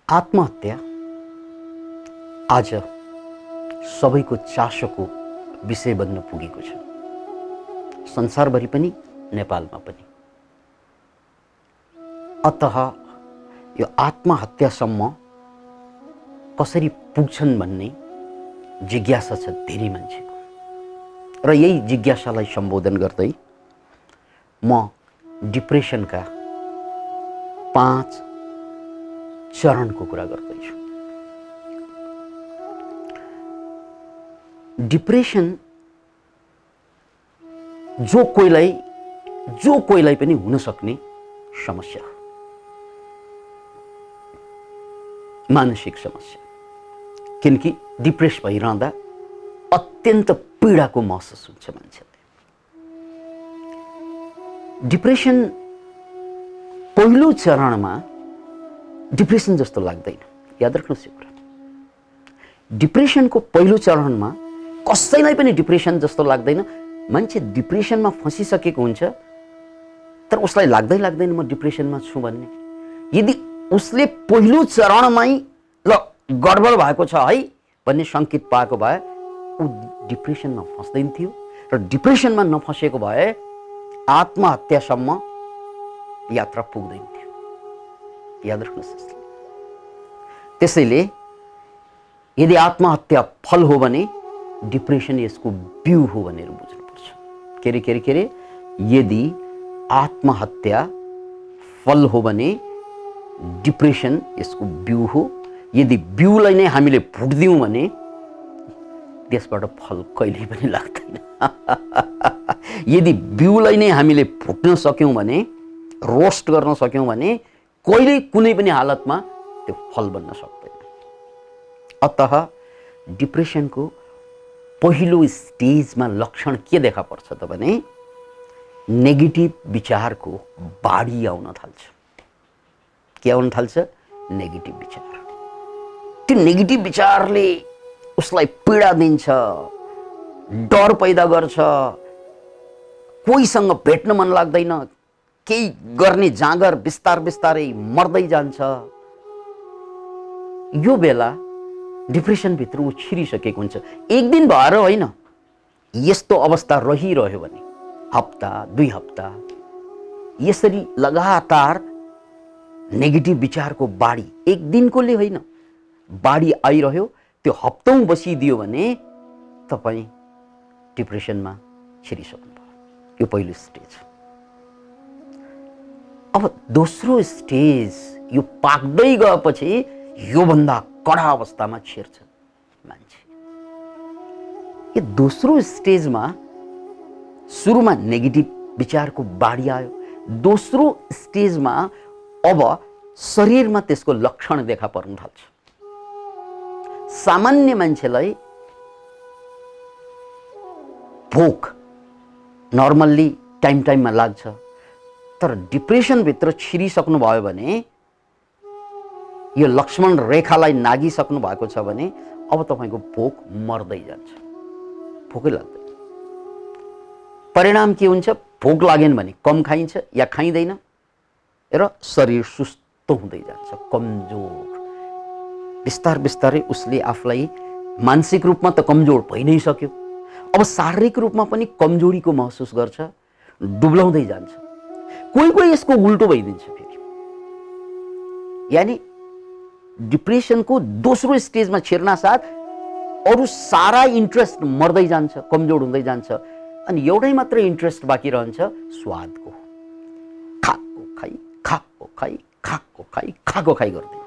आत्महत्या आज सबैको चासोको विषय बन्न पुगेको छ, संसारभरि पनि नेपालमा पनि। अतः यो आत्महत्यासम्म कसरी पुग्छन् भन्ने जिज्ञासा छ धेरै मान्छेको, र यही जिज्ञासालाई सम्बोधन गर्दै म डिप्रेसनका 5 चरणको कुरा गर्दैछु। डिप्रेसन जो कोहीलाई पनि हुन सक्ने समस्या हो, मानसिक समस्या। किनकि डिप्रेस भइरहँदा अत्यन्त पीडाको महसुस हुन्छ मान्छेलाई। डिप्रेसन पहिलो चरणमा डिप्रेसन जस्तो लाग्दैन, याद राख्नुहोस् यो कुरा। डिप्रेसनको पहिलो चरणमा कसैलाई पनि डिप्रेसन जस्तो लाग्दैन। मान्छे डिप्रेसनमा फँसिसकेको हुन्छ तर उसलाई लाग्दैन म डिप्रेसनमा छु भन्ने। यदि उसले पहिलो चरणमै ल गडबड भएको छ है भन्ने संकेत पाएको भए ऊ डिप्रेसनमा फस्दैन थियो, र डिप्रेसनमा नफसेको भए आत्महत्यासम्म यात्रा पुग्दैन थियो। याद राख्नुहोस्। त्यसैले यदि आत्महत्या फल हो भने डिप्रेसन यसको बिउ हो भनेर बुझ्नुपर्छ। के रे यदि आत्महत्या फल हो भने डिप्रेसन यसको बिउ हो। यदि बिउलाई नै हामीले फुट्दियौँ भने त्यसबाट फल कहिल्यै पनि लाग्दैन। यदि बिउलाई नै हामीले फुट्न सक्यौँ भने, रोस्ट गर्न सक्यौँ भने कहिल्यै कुनै पनि हालतमा त्यो फल बन्न सक्दैन। अतः डिप्रेसनको पहिलो स्टेजमा लक्षण के देखा पर्छ त भने नेगेटिभ विचारको बाढी आउन थाल्छ। के आउन थाल्छ? नेगेटिभ विचार। त्यो नेगेटिभ विचारले उसलाई पीडा दिन्छ, डर पैदा गर्छ, कोहीसँग भेट्न मन लाग्दैन, केही गर्ने जाँगर बिस्तारै मर्दै जान्छ। यो बेला डिप्रेसनभित्र ऊ छिरिसकेको हुन्छ। एक दिन भएर होइन, यस्तो अवस्था रहिरह्यो भने हप्ता 2 हप्ता यसरी लगातार नेगेटिभ विचारको बाढी, एक दिनकोले होइन, बाढी आइरह्यो, त्यो हप्तौं बसिदियो भने तपाईँ डिप्रेसनमा छिरिसक्नुभयो। यो पहिलो स्टेज। अब दोस्रो स्टेज यो पाक्दै गएपछि योभन्दा कडा अवस्थामा छिर्छ मान्छे। यो दोस्रो स्टेजमा सुरुमा नेगेटिभ विचारको बाढी आयो। दोस्रो स्टेजमा अब शरीरमा त्यसको लक्षण देखा पर्न थाल्छ। सामान्य मान्छेलाई भोक नर्मल्ली टाइममा लाग्छ, तर डिप्रेसनभित्र छिरिसक्नु भयो भने, यो लक्ष्मण रेखालाई नागिसक्नु भएको छ भने अब तपाईको भोक मर्दै जान्छ, भोकै लाग्दैन। परिणाम के हुन्छ? भोक लागेन भने कम खाइन्छ या खाइँदैन र शरीर सुस्त हुँदै जान्छ, कमजोर। बिस्तारै उसले आफूलाई मानसिक रूपमा त कमजोर भइ नै सक्यो, अब शारीरिक रूपमा पनि कमजोरीको महसुस गर्छ, डुब्लाउँदै जान्छ। कोही यसको उल्टो भइदिन्छ फेरि। यानी डिप्रेसनको दोस्रो स्टेजमा छिर्ना साथ अरू सारा इन्ट्रेस्ट मर्दै जान्छ, कमजोर हुँदै जान्छ, अनि एउटै मात्र इन्ट्रेस्ट बाँकी रहन्छ, स्वादको। खाएको खाइ गर्दै।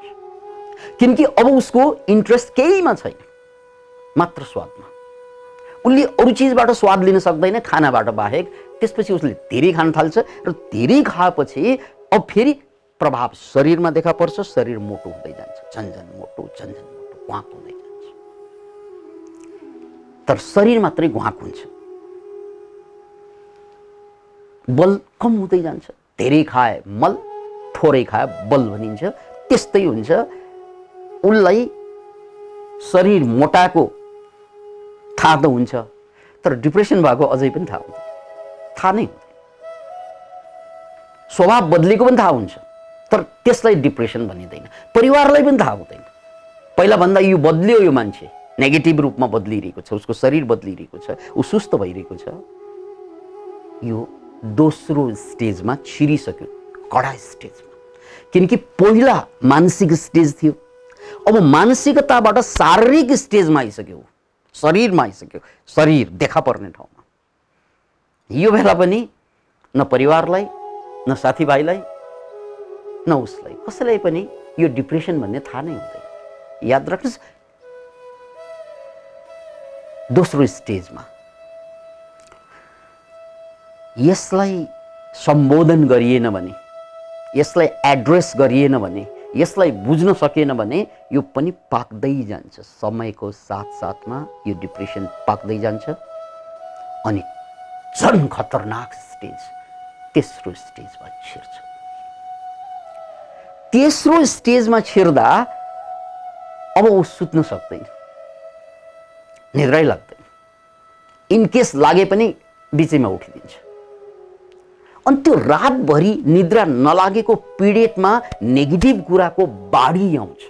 किनकि अब उसको इन्ट्रेस्ट केहीमा छैन, मात्र स्वादमा। उसले अरू चिजबाट स्वाद लिन सक्दैन खानाबाट बाहेक। त्यसपछि उसले धेरै खान थाल्छ, र धेरै खाएपछि अब फेरि प्रभाव शरीरमा देखा पर्छ। शरीर मोटो हुँदै जान्छ, झन्झन मोटो घ्वाक हुँदै जान्छ। तर शरीर मात्रै घ्वाक हुन्छ, बल कम हुँदै जान्छ। धेरै खाए मल, थोरै खाए बल भनिन्छ। त्यस्तै हुन्छ। उसलाई शरीर मोटाको थाहा त हुन्छ, तर डिप्रेसन भएको अझै पनि थाहा नै हुँदैन। स्वभाव बदलेको पनि थाहा हुन्छ, तर त्यसलाई डिप्रेसन भनिँदैन। परिवारलाई पनि थाहा हुँदैन। पहिला भन्दा यो बदलियो, यो मान्छे नेगेटिभ रूपमा बदलिरहेको छ, उसको शरीर बदलिरहेको छ, ऊ सुस्त भइरहेको छ, यो दोस्रो स्टेजमा छिरिसक्यो, कडा स्टेजमा। किनकि पहिला मानसिक स्टेज थियो, अब मानसिकताबाट शारीरिक स्टेजमा आइसक्यो, शरीरमा आइसक्यो, शरीर देखा पर्ने ठाउँमा। यो बेला पनि न परिवारलाई, न साथीभाइलाई, न उसलाई, कसैलाई पनि यो डिप्रेसन भन्ने थाहा नै हुँदैन। याद राख्नुहोस्, दोस्रो स्टेजमा यसलाई सम्बोधन गरिएन भने, यसलाई एड्रेस गरिएन भने, यसलाई बुझ्न सकेन भने यो पनि पाक्दै जान्छ। समयको साथसाथमा यो डिप्रेसन पाक्दै जान्छ अनि झन् खतरनाक स्टेज तेस्रो स्टेजमा छिर्छ। तेस्रो स्टेजमा छिर्दा अब ऊ सुत्न सक्दैन, निद्रै लाग्दैन, इनकेस लागे पनि बिचैमा उठिदिन्छ। अनि त्यो रातभरि निद्रा नलागेको पीडितमा नेगेटिभ कुराको बाढी आउँछ।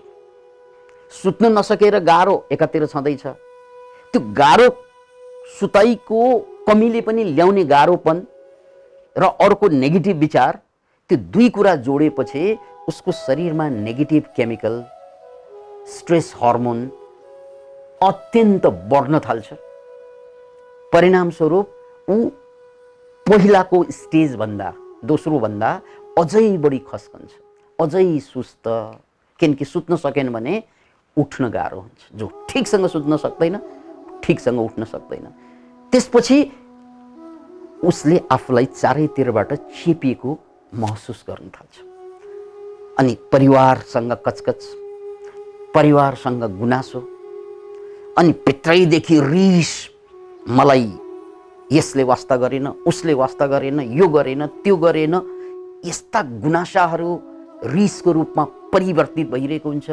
सुत्न नसकेर गाह्रो एकातिर छँदैछ, त्यो गाह्रो सुताइको कमीले पनि ल्याउने गाह्रोपन र अर्को नेगेटिभ विचार, त्यो दुई कुरा जोडेपछि उसको शरीरमा नेगेटिभ केमिकल, स्ट्रेस हर्मोन अत्यन्त बढ्न थाल्छ। परिणामस्वरूप ऊ पहिलाको स्टेज भन्दा, दोस्रो भन्दा अझै बढी खस्कन्छ, अझै सुस्त। किनकि सुत्न सकेन भने उठ्न गाह्रो हुन्छ। जो ठिकसँग सुत्न सक्दैन, ठिकसँग उठ्न सक्दैन। त्यसपछि उसले आफूलाई चारैतिरबाट चेपिएको महसुस गर्न थाल्छ अनि परिवारसँग कचकच, परिवारसँग गुनासो, अनि भित्रैदेखि रिस, मलाई यसले वास्ता गरेन, उसले वास्ता गरेन, यो गरेन, त्यो गरेन, यस्ता गुनासाहरू रिसको रूपमा परिवर्तित भइरहेको हुन्छ।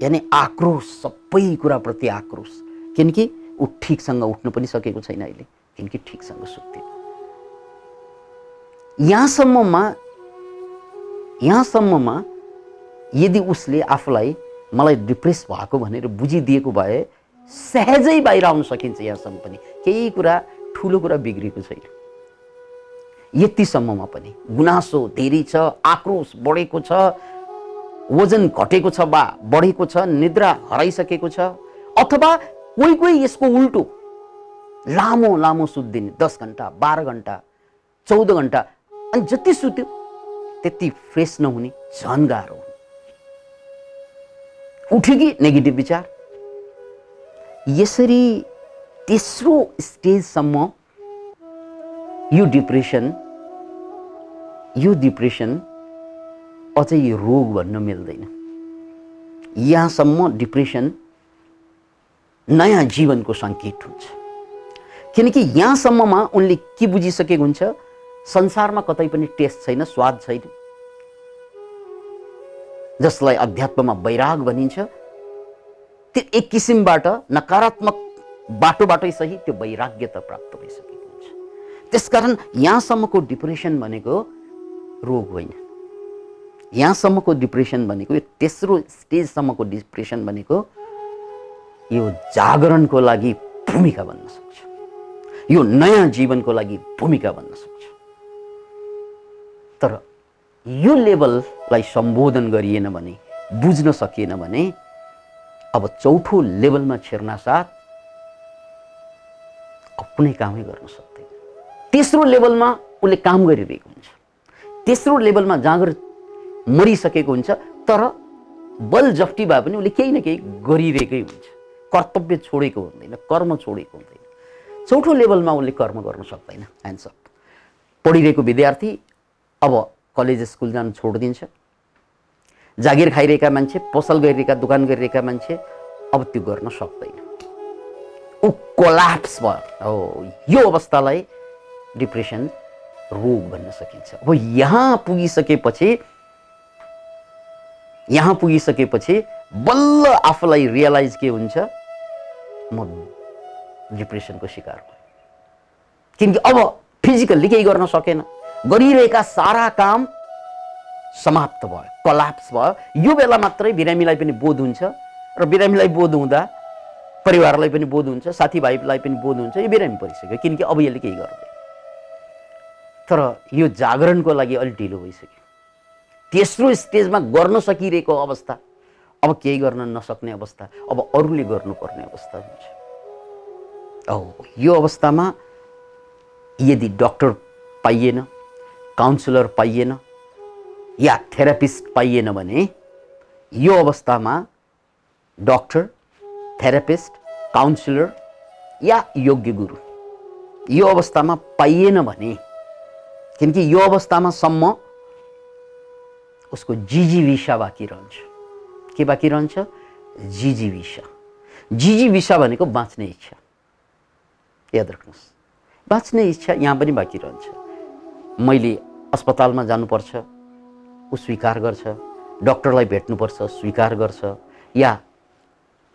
यानी आक्रोश, सबै कुराप्रति आक्रोश। किनकि ऊ ठिकसँग उठ्न पनि सकेको छैन अहिले, किनकि ठिकसँग सुत्दैन। यहाँसम्ममा यदि उसले आफूलाई मलाई डिप्रेस भएको भनेर बुझिदिएको भए सहजै बाहिर आउन सकिन्छ। यहाँसम्म पनि केही कुरा, ठुलो कुरा बिग्रेको छैन। यतिसम्ममा पनि गुनासो धेरै छ, आक्रोश बढेको छ, वजन घटेको छ वा बढेको छ, निद्रा हराइसकेको छ, अथवा कोही यसको उल्टो लामो लामो सुत्दिने, 10 घण्टा, 12 घण्टा, 14 घण्टा, अनि जति सुत्यो त्यति फ्रेस नहुने, झन् गाह्रो हुने। उठ्यो कि नेगेटिभ विचार। यसरी तेस्रो स्टेजसम्म यो डिप्रेसन अझै रोग भन्न मिल्दैन। यहाँसम्म डिप्रेसन नयाँ जीवनको सङ्केत हुन्छ। किनकि यहाँसम्ममा उनले के बुझिसकेको हुन्छ, संसारमा कतै पनि टेस्ट छैन, स्वाद छैन, जसलाई अध्यात्ममा वैराग भनिन्छ। त्यो एक किसिमबाट नकारात्मक बाटोबाटै सही त्यो वैराग्यता प्राप्त भइसकेको हुन्छ। त्यसकारण यहाँसम्मको डिप्रेसन भनेको रोग होइन। यहाँसम्मको डिप्रेसन भनेको, यो तेस्रो स्टेजसम्मको डिप्रेसन भनेको यो जागरणको लागि भूमिका बन्न सक्छ, यो नयाँ जीवनको लागि भूमिका बन्न सक्छ। तर यो लेभललाई सम्बोधन गरिएन भने, बुझ्न सकिएन भने, अब चौथो लेभलमा छिर्ना साथ कुनै कामै गर्न सक्दैन। तेस्रो लेभलमा उसले काम गरिरहेको हुन्छ, तेस्रो लेभलमा जाँगर मरिसकेको हुन्छ, तर बल जफ्ती भए पनि उसले केही न केही गरिरहेकै हुन्छ। कर्तव्य छोडेको हुँदैन, कर्म छोडेको हुँदैन। चौथो लेभलमा उसले कर्म गर्न सक्दैन। Hands up. पढिरहेको विद्यार्थी अब कलेज स्कुल जान छोडिदिन्छ। जागिर खाइरहेका मान्छे, पसल गरिरहेका, दोकान गरिरहेका मान्छे अब त्यो गर्न सक्दैन। ऊ कोल्याप्स भयो। यो अवस्थालाई डिप्रेसन रोग भन्न सकिन्छ। अब यहाँ पुगिसकेपछि बल्ल आफूलाई रियलाइज के हुन्छ, म डिप्रेसनको शिकार भयो। किनकि अब फिजिकल्ली केही गर्न सकेन, गरिरहेका सारा काम समाप्त भयो, कलाप्स भयो। यो बेला मात्रै बिरामीलाई पनि बोध हुन्छ र बिरामीलाई बोध हुँदा परिवारलाई पनि बोध हुन्छ, साथीभाइलाई पनि बोध हुन्छ, यो बिरामी परिसक्यो, किनकि अब यसले केही गर्दैन। तर यो जागरणको लागि अलि ढिलो भइसक्यो। तेस्रो स्टेजमा गर्न सकिरहेको अवस्था, अब केही गर्न नसक्ने अवस्था, अब अरूले गर्नुपर्ने अवस्था हुन्छ। यो अवस्थामा यदि डक्टर पाइएन, काउन्सिलर पाइएन या थेरापिस्ट पाइएन भने यो अवस्थामा डक्टर, थेरापिस्ट, काउन्सिलर या योग्य गुरु यो अवस्थामा पाइएन भने, किनकि यो अवस्थामा सम्म उसको जिजीविषा बाँकी रहन्छ। के बाँकी रहन्छ? जिजीविषा। जिजीविषा भनेको बाँच्ने इच्छा। याद राख्नुहोस्, बाँच्ने इच्छा यहाँ पनि बाँकी रहन्छ। मैले अस्पतालमा जानुपर्छ, ऊ स्वीकार गर्छ। डक्टरलाई भेट्नुपर्छ, स्वीकार गर्छ। या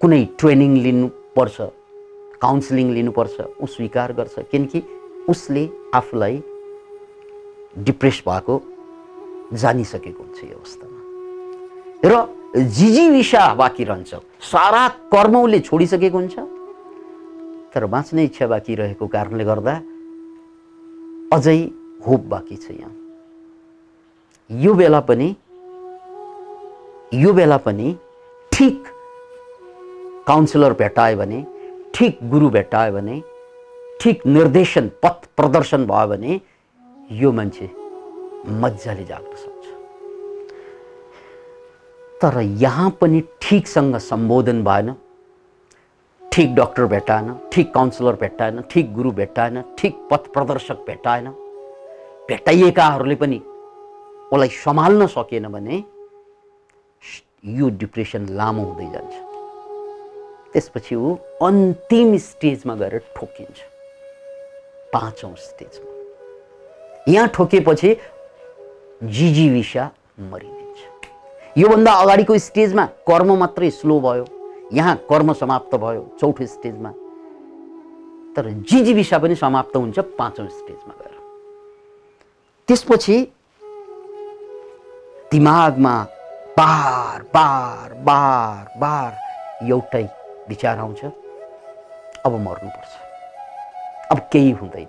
कुनै ट्रेनिङ लिनुपर्छ, काउन्सिलिङ लिनुपर्छ, ऊ स्वीकार गर्छ, किनकि उसले आफूलाई डिप्रेस भएको जानिसकेको हुन्छ यो अवस्थामा। र जिजीविषा बाँकी रहन्छ, सारा कर्म उसले छोडिसकेको हुन्छ, तर बाँच्ने इच्छा बाँकी रहेको कारणले गर्दा अझै होप बाँकी छ यहाँ। यो बेला पनि ठीक काउन्सिलर भेटायो भने, ठीक गुरु भेटायो भने, ठीक निर्देशन पथ प्रदर्शन भयो भने यो मान्छे मजाले जाग्न सक्छ। तर यहाँ पनि ठीकसँग सम्बोधन भएन, ठीक डक्टर भेटाएन, ठीक काउन्सिलर भेटाएन, ठीक गुरु भेटाएन, ठीक पथ प्रदर्शक भेटाएन, भेटाइएकाहरूले पनि उसलाई सम्हाल्न सकेन भने यो डिप्रेसन लामो हुँदै जान्छ। त्यसपछि ऊ अन्तिम स्टेजमा गएर ठोकिन्छ, 5औं स्टेजमा। यहाँ ठोकेपछि जिजीविषा मरिदिन्छ। योभन्दा अगाडिको स्टेजमा कर्म मात्रै स्लो भयो, यहाँ कर्म समाप्त भयो 4थो स्टेजमा, तर जिजीविषा पनि समाप्त हुन्छ 5औं स्टेजमा गएर। त्यसपछि दिमागमा बार बार बार बार एउटै विचार आउँछ, अब मर्नुपर्छ, अब केही हुँदैन,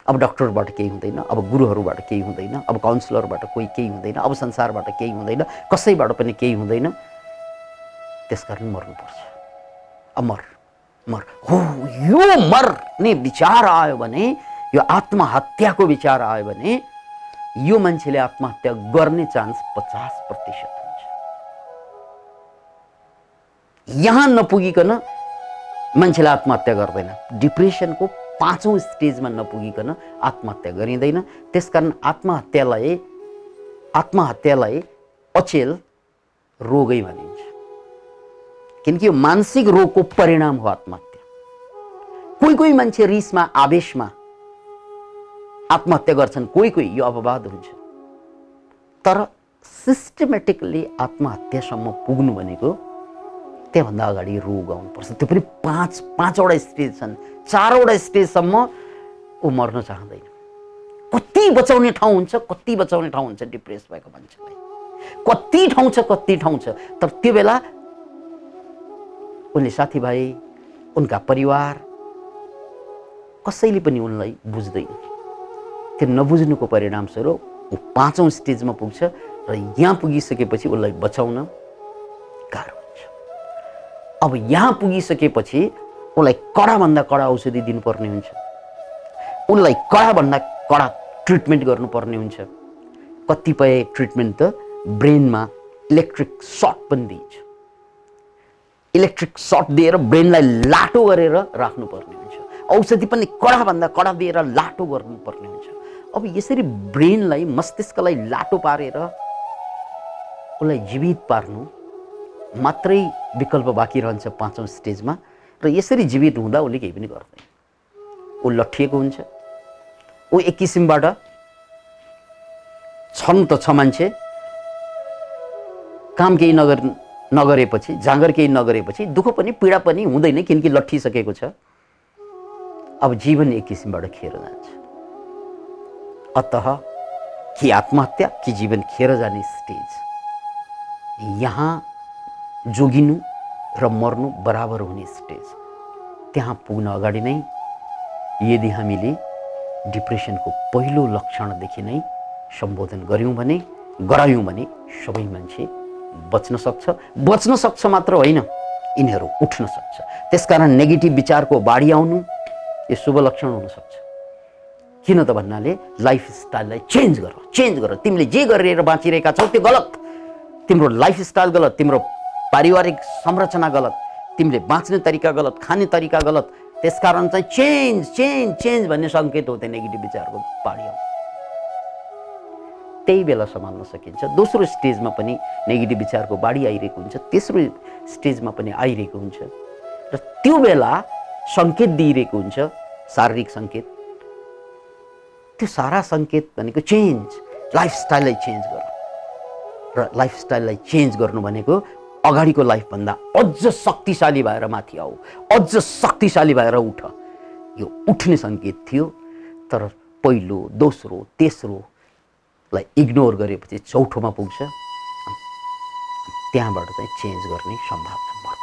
अब डक्टरबाट केही हुँदैन, अब गुरुहरूबाट केही हुँदैन, अब काउन्सिलरबाट केही हुँदैन, अब संसारबाट केही हुँदैन, कसैबाट पनि केही हुँदैन, त्यसकारण मर्नुपर्छ। अब मर हो, यो मर्ने विचार आयो भने, यो आत्महत्याको विचार आयो भने यो मान्छेले आत्महत्या गर्ने चान्स 50% हुन्छ। यहाँ नपुगिकन मान्छेले आत्महत्या गर्दैन। डिप्रेसनको 5औं स्टेजमा नपुगिकन आत्महत्या गरिँदैन। त्यसकारण आत्महत्यालाई अचेल रोगै भनिन्छ, किनकि यो मानसिक रोगको परिणाम हो आत्महत्या। कोही मान्छे रिसमा, आवेशमा आत्महत्या गर्छन्, कोही यो अपवाद हुन्छ, तर सिस्टमेटिकली आत्महत्यासम्म पुग्नु भनेको त्यहाँभन्दा अगाडि रोग आउनुपर्छ। त्यो पनि 5वटा स्टेज छन्, 4वटा स्टेजसम्म ऊ मर्न चाहँदैन। कति बचाउने ठाउँ हुन्छ डिप्रेस भएको मान्छेलाई, कति ठाउँ छ, तर त्यो बेला उनले साथीभाइ, उनका परिवार कसैले पनि उनलाई बुझ्दैन। त्यो नबुझ्नुको परिणामस्वरूप ऊ 5औं स्टेजमा पुग्छ र यहाँ पुगिसकेपछि उसलाई बचाउन गाह्रो हुन्छ। अब यहाँ पुगिसकेपछि उसलाई कडाभन्दा कडा औषधि दिनुपर्ने हुन्छ, उनलाई कडाभन्दा कडा ट्रिटमेन्ट गर्नुपर्ने हुन्छ। कतिपय ट्रिटमेन्ट त ब्रेनमा इलेक्ट्रिक सक पनि दिन्छ, इलेक्ट्रिक सक दिएर ब्रेनलाई लाटो गरेर राख्नुपर्ने हुन्छ। औषधि पनि कडाभन्दा कडा दिएर लाटो गर्नुपर्ने हुन्छ। अब यसरी ब्रेनलाई, मस्तिष्कलाई लाटो पारेर उसलाई जीवित पार्नु मात्रै विकल्प बाँकी रहन्छ 5औं स्टेजमा। र यसरी जीवित हुँदा उसले केही पनि गर्दैन, ऊ लट्ठिएको हुन्छ। ऊ एक किसिमबाट छन् त छ मान्छे, काम केही नगरेपछि, जाँगर केही नगरेपछि दुःख पनि पीडा पनि हुँदैन, किनकि लट्ठिसकेको छ। अब जीवन एक किसिमबाट खेर जान्छ। अतः कि आत्महत्या कि जीवन खेर जाने स्टेज, यहाँ जोगिनु र मर्नु बराबर हुने स्टेज, त्यहाँ पुग्न अगाडि नै यदि हामीले डिप्रेसनको पहिलो लक्षणदेखि नै सम्बोधन गऱ्यौँ भने, गरायौँ भने सबै मान्छे बच्न सक्छ मात्र होइन, यिनीहरू उठ्न सक्छ। त्यसकारण नेगेटिभ विचारको बाढी आउनु यो शुभ लक्षण हुन सक्छ। किन त भन्नाले लाइफस्टाइललाई चेन्ज गर। तिमीले जे गरेर बाँचिरहेका छौ त्यो गलत, तिम्रो लाइफस्टाइल गलत, तिम्रो पारिवारिक संरचना गलत, तिमीले बाँच्ने तरिका गलत, खाने तरिका गलत। त्यसकारण चाहिँ चेन्ज भन्ने सङ्केत हो त्यो नेगेटिभ विचारको बाढी आउनु। त्यही बेला सम्हाल्न सकिन्छ। दोस्रो स्टेजमा पनि नेगेटिभ विचारको बाढी आइरहेको हुन्छ, तेस्रो स्टेजमा पनि आइरहेको हुन्छ र त्यो बेला सङ्केत दिइरहेको हुन्छ, शारीरिक सङ्केत। त्यो सारा सङ्केत भनेको चेन्ज, लाइफस्टाइललाई चेन्ज गर। र लाइफस्टाइललाई चेन्ज गर्नु भनेको अगाडिको लाइफभन्दा अझ शक्तिशाली भएर माथि आऊ, अझ शक्तिशाली भएर उठ। यो उठ्ने सङ्केत थियो। तर पहिलो, दोस्रो, तेस्रोलाई इग्नोर गरेपछि चौथोमा पुग्छ। त्यहाँबाट चाहिँ चेन्ज गर्ने सम्भावना बढ्छ।